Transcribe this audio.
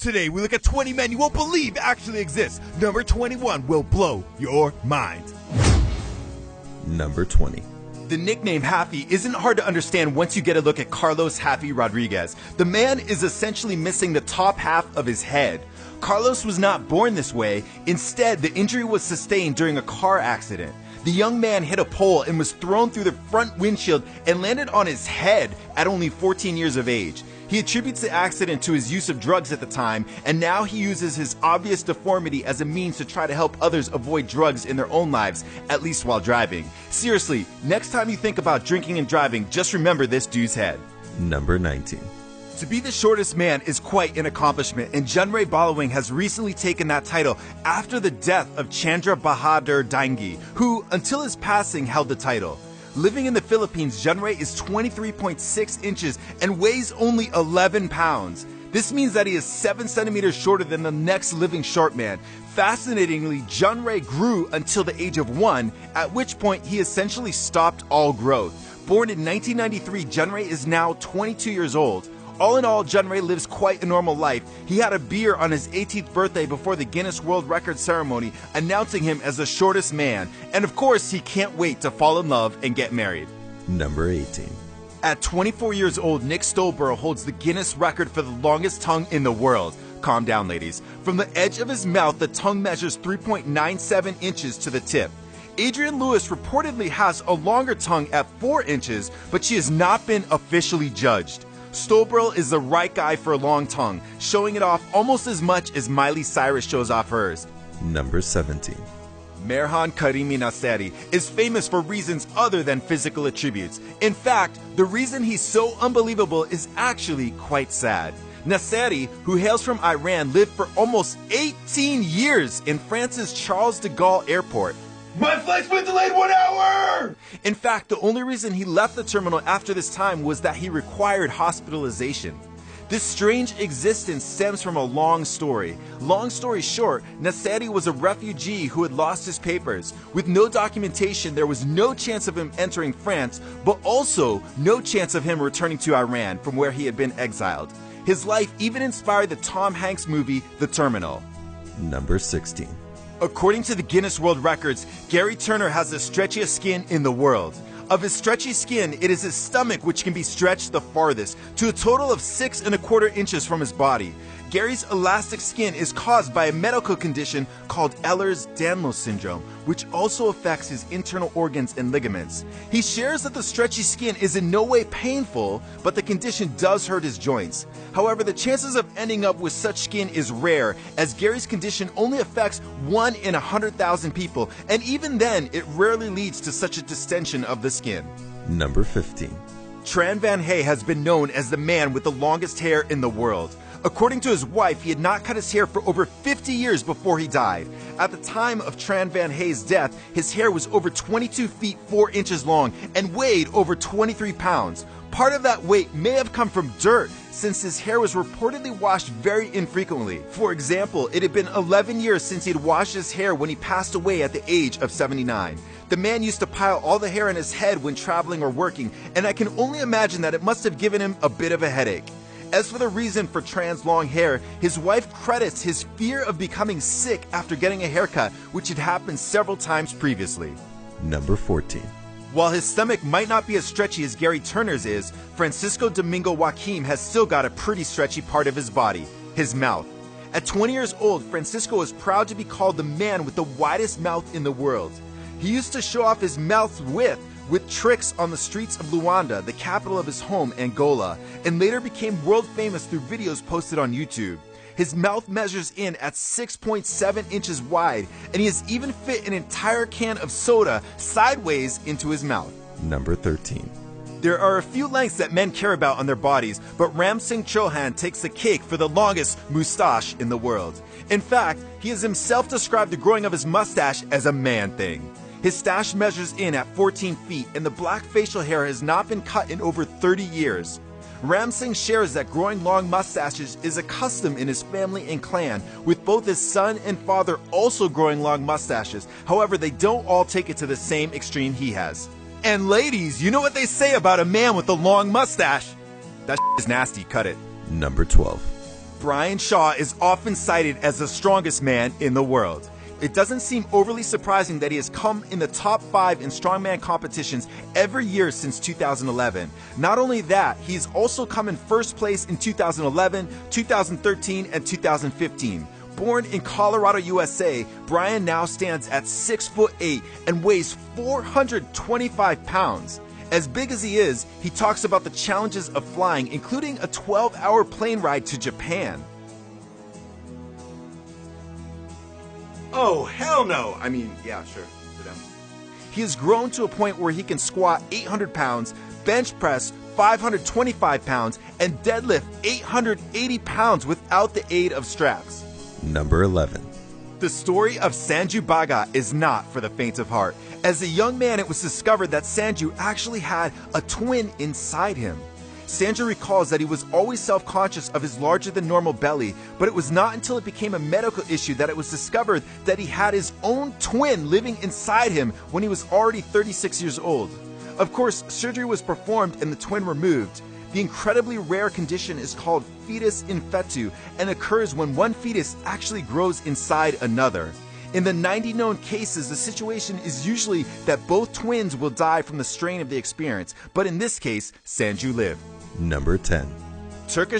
Today we look at 20 men you won't believe actually exist. Number 21 will blow your mind. Number 20. The nickname Happy isn't hard to understand once you get a look at Carlos Happy Rodriguez. The man is essentially missing the top half of his head. Carlos was not born this way. Instead, the injury was sustained during a car accident. The young man hit a pole and was thrown through the front windshield and landed on his head at only 14 years of age. He attributes the accident to his use of drugs at the time, and now he uses his obvious deformity as a means to try to help others avoid drugs in their own lives, at least while driving. Seriously, next time you think about drinking and driving, just remember this dude's head. Number 19. To be the shortest man is quite an accomplishment, and Junray Balawing has recently taken that title after the death of Chandra Bahadur Daingi, who, until his passing, held the title. Living in the Philippines, Junray is 23.6 inches and weighs only 11 pounds. This means that he is 7 centimeters shorter than the next living short man. Fascinatingly, Junray grew until the age of 1, at which point he essentially stopped all growth. Born in 1993, Junray is now 22 years old. All in all, Junray lives quite a normal life. He had a beer on his 18th birthday before the Guinness World Records ceremony, announcing him as the shortest man. And of course, he can't wait to fall in love and get married. Number 18. At 24 years old, Nick Stolborough holds the Guinness record for the longest tongue in the world. Calm down, ladies. From the edge of his mouth, the tongue measures 3.97 inches to the tip. Adrienne Lewis reportedly has a longer tongue at 4 inches, but she has not been officially judged. Stolborough is the right guy for a long tongue, showing it off almost as much as Miley Cyrus shows off hers. Number 17. Merhan Karimi Nasseri is famous for reasons other than physical attributes. In fact, the reason he's so unbelievable is actually quite sad. Nasseri, who hails from Iran, lived for almost 18 years in France's Charles de Gaulle Airport. My flight's been delayed 1 hour! In fact, the only reason he left the terminal after this time was that he required hospitalization. This strange existence stems from a long story. Long story short, Nasseri was a refugee who had lost his papers. With no documentation, there was no chance of him entering France, but also no chance of him returning to Iran, from where he had been exiled. His life even inspired the Tom Hanks movie, The Terminal. Number 16. According to the Guinness World Records, Gary Turner has the stretchiest skin in the world. Of his stretchy skin, it is his stomach which can be stretched the farthest, to a total of 6¼ inches from his body. Gary's elastic skin is caused by a medical condition called Ehlers-Danlos syndrome, which also affects his internal organs and ligaments. He shares that the stretchy skin is in no way painful, but the condition does hurt his joints. However, the chances of ending up with such skin is rare, as Gary's condition only affects 1 in 100,000 people, and even then, it rarely leads to such a distension of the skin. Number 15. Tran Van Hey has been known as the man with the longest hair in the world. According to his wife, he had not cut his hair for over 50 years before he died. At the time of Tran Van Hay's death, his hair was over 22 feet 4 inches long and weighed over 23 pounds. Part of that weight may have come from dirt, since his hair was reportedly washed very infrequently. For example, it had been 11 years since he had washed his hair when he passed away at the age of 79. The man used to pile all the hair in his head when traveling or working, and I can only imagine that it must have given him a bit of a headache. As for the reason for Tran's long hair, his wife credits his fear of becoming sick after getting a haircut, which had happened several times previously. Number 14. While his stomach might not be as stretchy as Gary Turner's is, Francisco Domingo Joaquim has still got a pretty stretchy part of his body, his mouth. At 20 years old, Francisco is proud to be called the man with the widest mouth in the world. He used to show off his mouth's width with tricks on the streets of Luanda, the capital of his home, Angola, and later became world famous through videos posted on YouTube. His mouth measures in at 6.7 inches wide, and he has even fit an entire can of soda sideways into his mouth. Number 13. There are a few lengths that men care about on their bodies, but Ram Singh Chauhan takes the cake for the longest moustache in the world. In fact, he has himself described the growing of his mustache as a man thing. His stash measures in at 14 feet, and the black facial hair has not been cut in over 30 years. Ram Singh shares that growing long mustaches is a custom in his family and clan, with both his son and father also growing long mustaches. However, they don't all take it to the same extreme he has. And ladies, you know what they say about a man with a long mustache? That is nasty, cut it. Number 12. Brian Shaw is often cited as the strongest man in the world. It doesn't seem overly surprising that he has come in the top 5 in strongman competitions every year since 2011. Not only that, he's also come in first place in 2011, 2013, and 2015. Born in Colorado, USA, Brian now stands at 6'8" and weighs 425 pounds. As big as he is, he talks about the challenges of flying, including a 12-hour plane ride to Japan. Oh, hell no! I mean, yeah, sure. Sit down. He has grown to a point where he can squat 800 pounds, bench press 525 pounds, and deadlift 880 pounds without the aid of straps. Number 11. The story of Sanju Bhagat is not for the faint of heart. As a young man, it was discovered that Sanju actually had a twin inside him. Sanju recalls that he was always self-conscious of his larger-than-normal belly, but it was not until it became a medical issue that it was discovered that he had his own twin living inside him when he was already 36 years old. Of course, surgery was performed and the twin removed. The incredibly rare condition is called fetus in fetu and occurs when one fetus actually grows inside another. In the 90 known cases, the situation is usually that both twins will die from the strain of the experience, but in this case, Sanju lived. Number 10. Turkish